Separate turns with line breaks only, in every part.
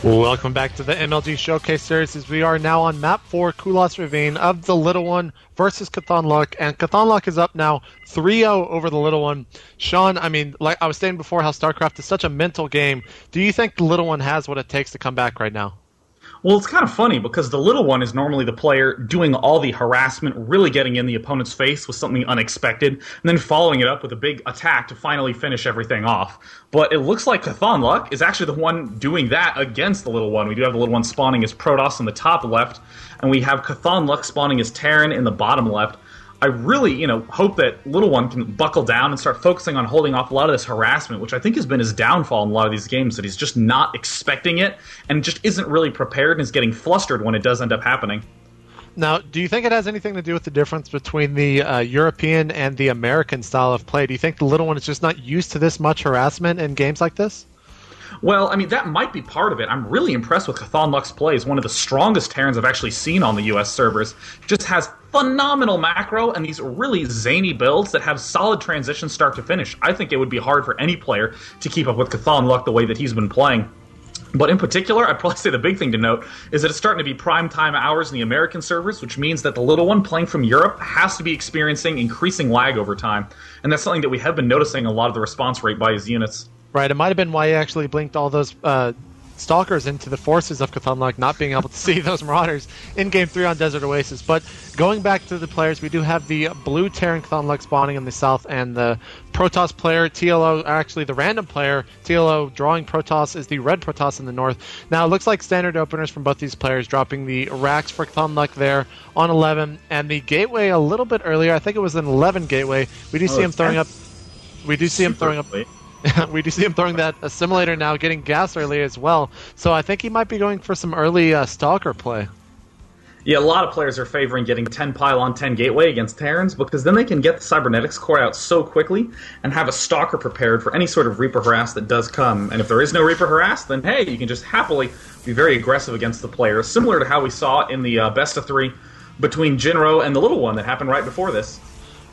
Welcome back to the MLG Showcase Series as we are now on Map 4, Kulas Ravine of the Little One versus Cauthon Luck, and Cauthon Luck is up now 3-0 over the Little One. Sean, I mean, like I was saying before, how Starcraft is such a mental game. Do you think the Little One has what it takes to come back right now?
Well, it's kind of funny because the Little One is normally the player doing all the harassment, really getting in the opponent's face with something unexpected, and then following it up with a big attack to finally finish everything off. But it looks like Cauthon Luck is actually the one doing that against the Little One. We do have the Little One spawning his Protoss in the top left, and we have Cauthon Luck spawning his Terran in the bottom left. I really, hope that Little One can buckle down and start focusing on holding off a lot of this harassment, which I think has been his downfall in a lot of these games, that he's just not expecting it and just isn't really prepared and is getting flustered when it does end up happening.
Now, do you think it has anything to do with the difference between the European and the American style of play? Do you think the Little One is just not used to this much harassment in games like this?
Well, I mean, that might be part of it. I'm really impressed with Cauthon Luck's play. He's one of the strongest Terrans I've actually seen on the US servers. Just has phenomenal macro and these really zany builds that have solid transitions start to finish. I think it would be hard for any player to keep up with Cauthon Luck the way that he's been playing. But in particular, I'd probably say the big thing to note is that it's starting to be prime time hours in the American servers, which means that the Little One playing from Europe has to be experiencing increasing lag over time. And that's something that we have been noticing a lot of the response rate by his units.
Right, it might have been why he actually blinked all those stalkers into the forces of Cauthon Luck, not being able to see those Marauders in Game 3 on Desert Oasis. But going back to the players, we do have the blue Terran Cauthon Luck spawning in the south, and the Protoss player, TLO, actually the random player, TLO drawing Protoss, is the red Protoss in the north. Now, it looks like standard openers from both these players, dropping the racks for Cauthon Luck there on 11, and the gateway a little bit earlier. I think it was an 11 gateway. We do see him throwing up... We do see him throwing up... We do see him throwing that assimilator now, getting gas early as well. So I think he might be going for some early Stalker play.
Yeah, a lot of players are favoring getting 10 pylon, 10 gateway against Terrans because then they can get the cybernetics core out so quickly and have a Stalker prepared for any sort of Reaper harass that does come. And if there is no Reaper harass, then hey, you can just happily be very aggressive against the players, similar to how we saw in the best of 3 between Jinro and the Little One that happened right before this.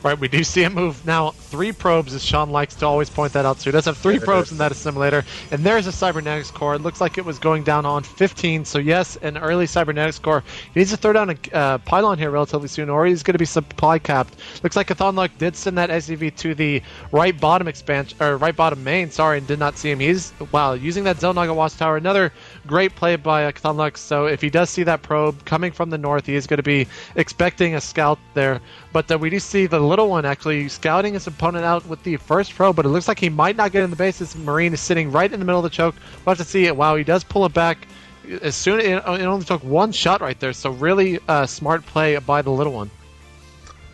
Right, we do see him move now 3 probes, as Sean likes to always point that out. So he does have 3 probes in that assimilator, and there's a cybernetics core. It looks like it was going down on 15, so yes, an early cybernetics core. He needs to throw down a pylon here relatively soon, or he's going to be supply capped. Looks like Cauthon Luck did send that SCV to the right bottom expansion, or right bottom main, sorry, and did not see him. He's, wow, using that Zelnaga watchtower. Another great play by Cauthon Luck. So if he does see that probe coming from the north, he is going to be expecting a scout there. But we do see the Little One actually scouting his opponent out with the first probe, but it looks like he might not get in the base. This Marine is sitting right in the middle of the choke. We'll have to see it. Wow, he does pull it back. As soon it only took 1 shot right there, so really smart play by the Little One.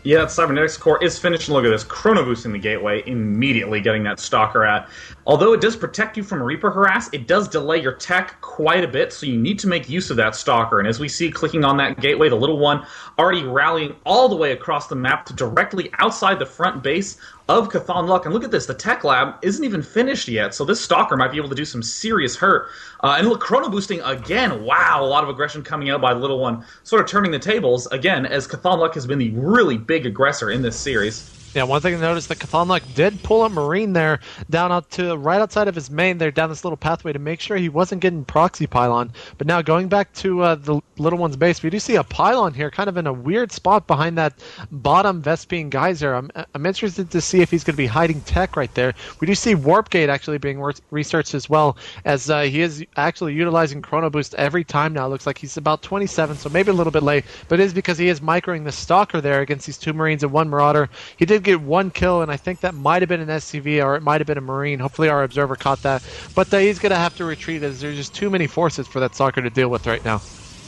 Yeah, that cybernetics core is finished. Look at this, chrono boosting the gateway, immediately getting that Stalker at. Although it does protect you from Reaper harass, it does delay your tech quite a bit, so you need to make use of that Stalker. And as we see clicking on that gateway, the Little One already rallying all the way across the map to directly outside the front base of Cauthon Luck. And look at this, the tech lab isn't even finished yet, so this Stalker might be able to do some serious hurt. And look, chrono boosting again. Wow, a lot of aggression coming out by the Little One, sort of turning the tables again, as Cauthon Luck has been the really big aggressor in this series.
Yeah, one thing to notice, that Cauthon Luck did pull a Marine there down out to right outside of his main there, down this little pathway to make sure he wasn't getting proxy pylon. But now going back to the Little One's base, we do see a pylon here kind of in a weird spot behind that bottom Vespine geyser. I'm interested to see if he's going to be hiding tech right there. We do see Warp Gate actually being researched as well, as he is actually utilizing Chrono Boost every time now. It looks like he's about 27, so maybe a little bit late, but it is because he is microing the Stalker there against these 2 Marines and 1 Marauder. He did get 1 kill, and I think that might have been an SCV or it might have been a Marine. Hopefully our observer caught that. But he's going to have to retreat, as there's just too many forces for that Stalker to deal with right now.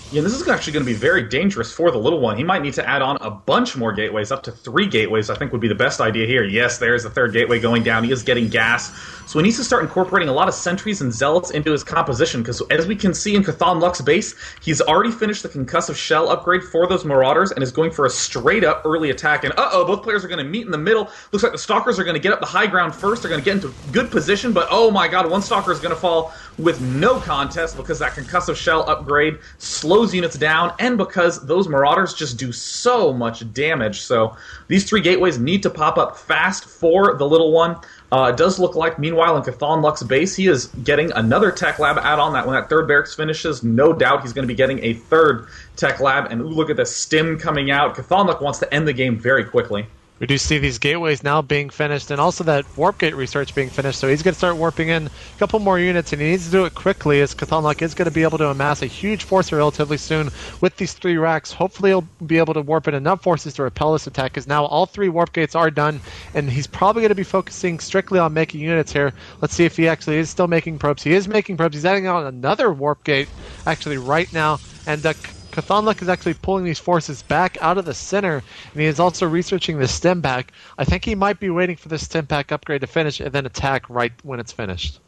Yeah, this is actually going to be very dangerous for the Little One. He might need to add on a bunch more gateways, up to 3 gateways, I think would be the best idea here. Yes, there's the 3rd gateway going down. He is getting gas. So he needs to start incorporating a lot of sentries and zealots into his composition, because as we can see in Cauthon Luck's base, he's already finished the concussive shell upgrade for those Marauders and is going for a straight-up early attack. And both players are going to meet in the middle. Looks like the Stalkers are going to get up the high ground first. They're going to get into good position, but oh my god, one Stalker is going to fall with no contest because that concussive shell upgrade slowly slows units down, and because those Marauders just do so much damage. So these 3 gateways need to pop up fast for the little one. It does look like, meanwhile, in Cauthon Luck's base, he is getting another Tech Lab add-on. That when that 3rd barracks finishes, no doubt he's going to be getting a 3rd Tech Lab. And ooh, look at the stim coming out. Cauthon Luck wants to end the game very quickly.
We do see these gateways now being finished, and also that warp gate research being finished, so he's going to start warping in a couple more units, and he needs to do it quickly, as Cauthon Luck is going to be able to amass a huge force relatively soon with these 3 racks. Hopefully he'll be able to warp in enough forces to repel this attack, because now all 3 warp gates are done, and he's probably going to be focusing strictly on making units here. Let's see if he actually is still making probes. He is making probes. He's adding on another warp gate, actually, right now, and Cauthon Luck is actually pulling these forces back out of the center, and he is also researching the stem pack. I think he might be waiting for the stem pack upgrade to finish and then attack right when it's finished.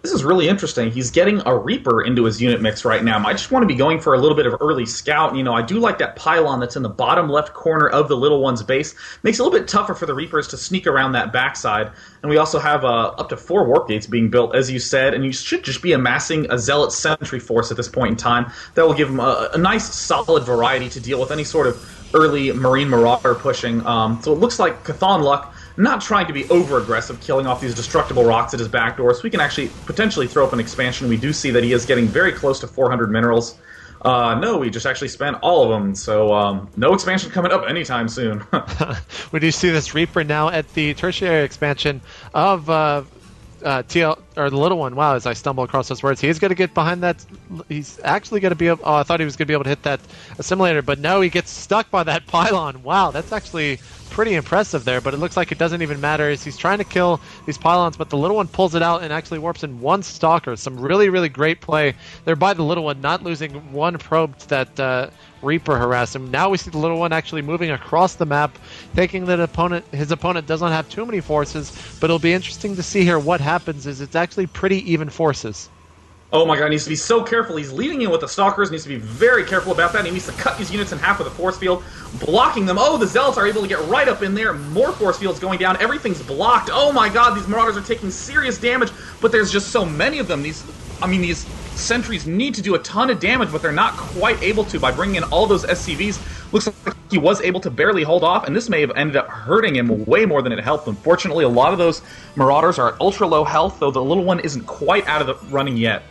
This is really interesting. He's getting a Reaper into his unit mix right now. I just want to be going for a little bit of early scout. You know, I do like that pylon that's in the bottom left corner of the little one's base. Makes it a little bit tougher for the Reapers to sneak around that backside. And we also have up to 4 warp gates being built, as you said, and you should just be amassing a Zealot sentry force at this point in time. That will give him a nice, solid variety to deal with any sort of early Marine Marauder pushing. So it looks like Cauthon Luck not trying to be over-aggressive, killing off these destructible rocks at his back door, so we can actually potentially throw up an expansion. We do see that he is getting very close to 400 minerals. No, we just actually spent all of them, so no expansion coming up anytime soon.
We do see this Reaper now at the tertiary expansion of TL, or the little one. Wow, as I stumble across those words, he's going to get behind that. He's actually going to be able, I thought he was going to be able to hit that assimilator, but no, he gets stuck by that pylon. Wow, that's actually pretty impressive there, but it looks like it doesn't even matter as he's trying to kill these pylons, but the little one pulls it out and actually warps in 1 stalker. Some really, really great play there by the little one, not losing 1 probe to that Reaper harass him. Now we see the little one actually moving across the map, thinking that his opponent does not have too many forces, but it'll be interesting to see here what happens is it's actually pretty even forces.
Oh my god, he needs to be so careful. He's leading in with the Stalkers, needs to be very careful about that. He needs to cut these units in half with a force field, blocking them. Oh, the Zealots are able to get right up in there. More force fields going down. Everything's blocked. Oh my god, these Marauders are taking serious damage, but there's just so many of them. These sentries need to do a ton of damage, but they're not quite able to by bringing in all those SCVs. Looks like he was able to barely hold off, and this may have ended up hurting him way more than it helped him. Fortunately, a lot of those Marauders are at ultra low health, though the little one isn't quite out of the running yet.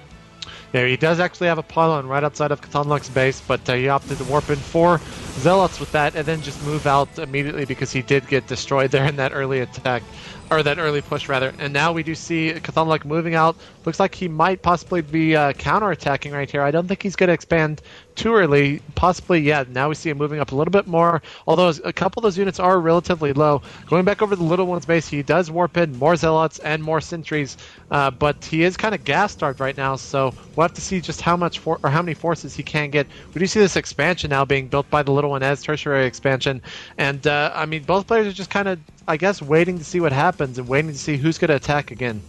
Yeah, he does actually have a pylon right outside of Cauthon Luck's base, but he opted to warp in 4 Zealots with that and then just move out immediately because he did get destroyed there in that early attack, or that early push rather. And now we do see Cauthon Luck moving out. Looks like he might possibly be counterattacking right here. I don't think he's going to expand too early. Possibly, yeah. Now we see him moving up a little bit more, although a couple of those units are relatively low. Going back over the little one's base, he does warp in more Zealots and more sentries, but he is kind of gas-starved right now, so we'll have to see just how many forces he can get. We do see this expansion now being built by the little one as tertiary expansion, and I mean, both players are just kind of, I guess, waiting to see what happens and waiting to see who's going to attack again.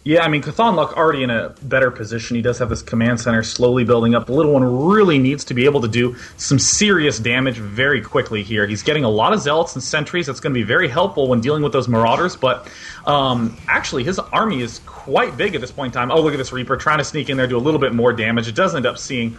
Yeah, I mean, Cauthon Luck already in a better position. He does have this command center slowly building up. The little one really needs to be able to do some serious damage very quickly here. He's getting a lot of Zealots and Sentries. That's going to be very helpful when dealing with those Marauders, but actually his army is quite big at this point in time. Oh, look at this Reaper trying to sneak in there, do a little bit more damage. It does end up seeing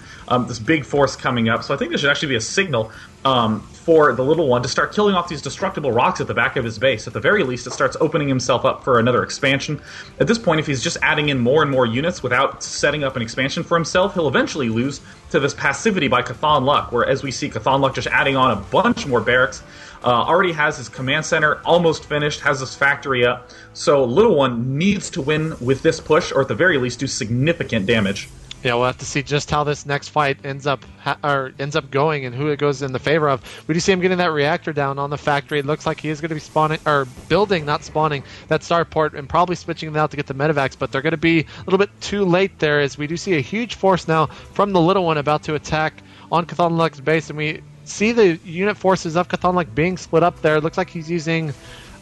this big force coming up, so I think this should actually be a signal for the little one to start killing off these destructible rocks at the back of his base. At the very least, it starts opening himself up for another expansion. At this point, if he's just adding in more and more units without setting up an expansion for himself, he'll eventually lose to this passivity by Cauthon Luck, where as we see Cauthon Luck just adding on a bunch more barracks, already has his command center almost finished, has this factory up, so Little One needs to win with this push, or at the very least do significant damage.
Yeah, we'll have to see just how this next fight ends up going and who it goes in the favor of. We do see him getting that reactor down on the factory. It looks like he is going to be spawning, or building, not spawning, that starport and probably switching them out to get the medevacs, but they're going to be a little bit too late there as we do see a huge force now from the Little One about to attack on Cauthon Luck's base, and we see the unit forces of Cauthon Luck being split up there. It looks like he's using...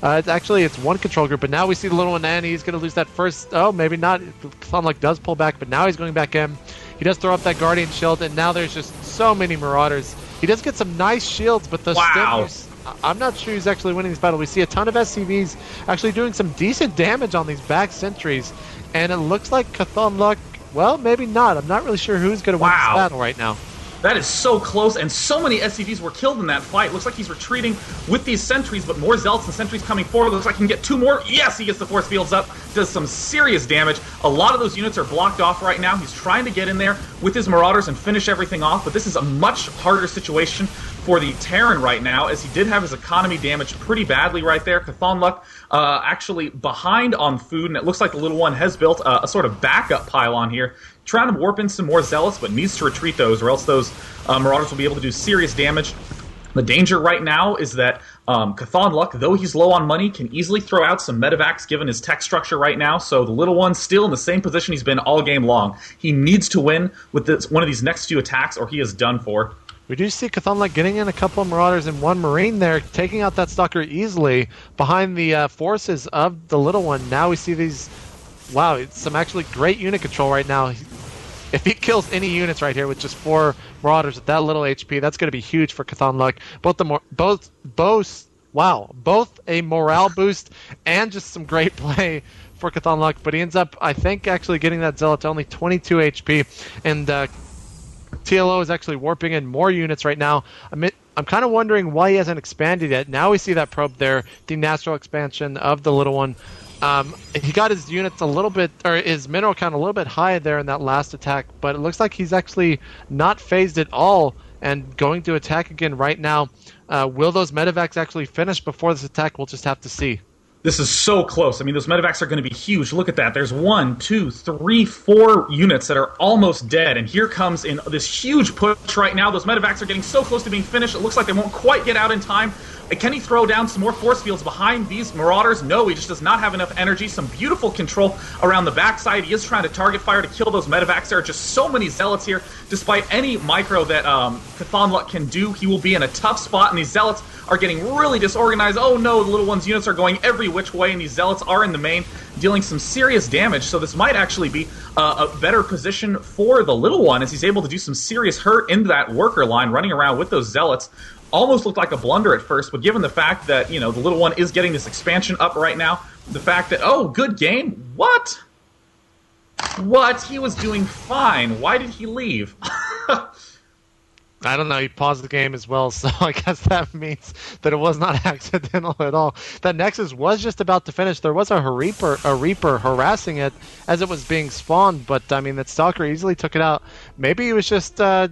it's one control group, but now we see the little one, and he's going to lose that first. Oh, maybe not. Cauthon Luck does pull back, but now he's going back in. He does throw up that Guardian Shield, and now there's just so many Marauders. He does get some nice shields, but the stimmers, I'm not sure he's actually winning this battle. We see a ton of SCVs actually doing some decent damage on these back sentries, and it looks like Cauthon Luck Well, maybe not. I'm not really sure who's going to win this battle right now.
That is so close, and so many SCVs were killed in that fight. Looks like he's retreating with these sentries, but more Zealots and sentries coming forward. Looks like he can get 2 more. Yes, he gets the force fields up. Does some serious damage. A lot of those units are blocked off right now. He's trying to get in there with his Marauders and finish everything off, but this is a much harder situation for the Terran right now, as he did have his economy damaged pretty badly right there. Cauthon Luck actually behind on food, and it looks like the Little One has built a sort of backup pylon here, trying to warp in some more Zealots, but needs to retreat those, or else those Marauders will be able to do serious damage. The danger right now is that Cauthon Luck, though he's low on money, can easily throw out some medevacs given his tech structure right now, so the Little One's still in the same position he's been all game long. He needs to win with one of these next few attacks, or he is done for.
We do see Cauthon Luck getting in a couple of Marauders and 1 Marine there, taking out that Stalker easily behind the forces of the Little One. Now we see these, wow, it's some actually great unit control right now. If he kills any units right here with just 4 Marauders with that little HP, that's going to be huge for Cauthon Luck. Both a morale boost and just some great play for Cauthon Luck. But he ends up, I think, actually getting that Zealot to only 22 HP, and TLO is actually warping in more units right now. I'm kind of wondering why he hasn't expanded yet. Now we see that probe there, the natural expansion of the Little One. He got his units a little bit, or his mineral count a little bit high there in that last attack, but it looks like he's actually not phased at all and going to attack again right now. Will those medevacs actually finish before this attack? We'll just have to see.
This is so close. I mean, those medevacs are going to be huge. Look at that. There's 1, 2, 3, 4 units that are almost dead. And here comes in this huge push right now. Those medevacs are getting so close to being finished. It looks like they won't quite get out in time. Can he throw down some more force fields behind these Marauders? No, he just does not have enough energy. Some beautiful control around the backside. He is trying to target fire to kill those medevacs. There are just so many Zealots here. Despite any micro that Cauthon Luck can do, he will be in a tough spot, and these Zealots are getting really disorganized. Oh no, the Little One's units are going every which way, and these Zealots are in the main, dealing some serious damage. So this might actually be a better position for the Little One, as he's able to do some serious hurt into that worker line, running around with those Zealots. Almost looked like a blunder at first, but given the fact that, you know, the Little One is getting this expansion up right now, the fact that, oh, good game, what? What? He was doing fine. Why did he leave?
I don't know, he paused the game as well, so I guess that means that it was not accidental at all. That Nexus was just about to finish. There was a Reaper harassing it as it was being spawned, but I mean, that Stalker easily took it out. Maybe he was just, I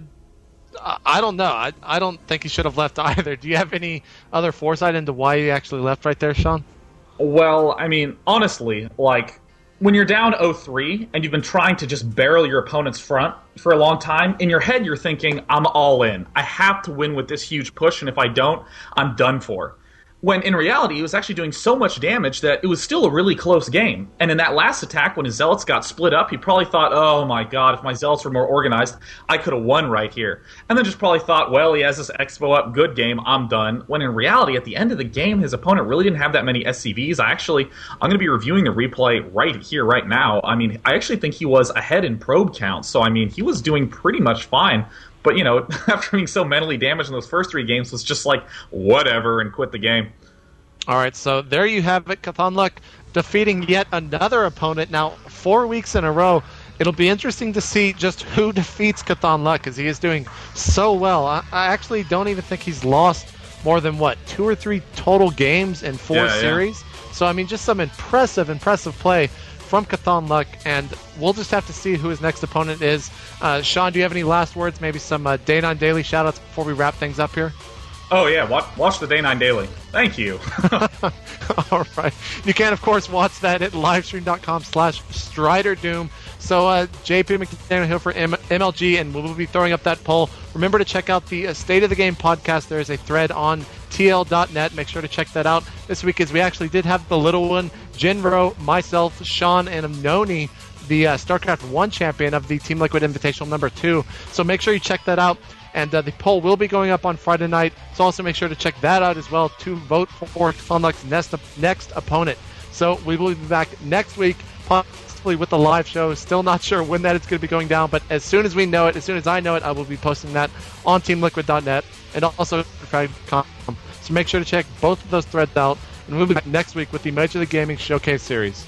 don't know. I don't think he should have left either. Do you have any other foresight into why he actually left right there, Sean?
Well, I mean, honestly, like, when you're down 0-3 and you've been trying to just barrel your opponent's front for a long time, in your head you're thinking, I'm all in. I have to win with this huge push, and if I don't, I'm done for. When in reality, he was actually doing so much damage that it was still a really close game. And in that last attack, when his Zealots got split up, he probably thought, oh my god, if my Zealots were more organized, I could have won right here. And then just probably thought, well, he has this Expo up, good game, I'm done. When in reality, at the end of the game, his opponent really didn't have that many SCVs. I'm going to be reviewing the replay right here, right now. I mean, I actually think he was ahead in probe count, so I mean, he was doing pretty much fine. But, you know, after being so mentally damaged in those first 3 games, was just like, whatever, and quit the game.
All right, so there you have it. Cauthon Luck defeating yet another opponent. Now, 4 weeks in a row. It'll be interesting to see just who defeats Cauthon Luck, as he is doing so well. I actually don't even think he's lost more than, what, 2 or 3 total games in 4 series? Yeah. So, I mean, just some impressive play from Cauthon Luck, and we'll just have to see who his next opponent is. Sean, do you have any last words? Maybe some Day 9 Daily shoutouts before we wrap things up here?
Oh yeah, watch the Day 9 Daily. Thank you.
All right. You can, of course, watch that at livestream.com/StriderDoom. So JP McDaniel here for MLG, and we'll be throwing up that poll. Remember to check out the State of the Game podcast. There is a thread on TL.net. Make sure to check that out this week, as we actually did have the Little One, Jinro, myself, Sean, and Noni, the StarCraft 1 champion of the Team Liquid Invitational number 2. So make sure you check that out. And the poll will be going up on Friday night, so also make sure to check that out as well to vote for Cauthon Luck's next opponent. So we will be back next week, possibly with the live show. Still not sure when that is going to be going down, but as soon as we know it, as soon as I know it, I will be posting that on TeamLiquid.net and also Starcraft.com. So make sure to check both of those threads out, and we'll be back next week with the Major League Gaming Showcase Series.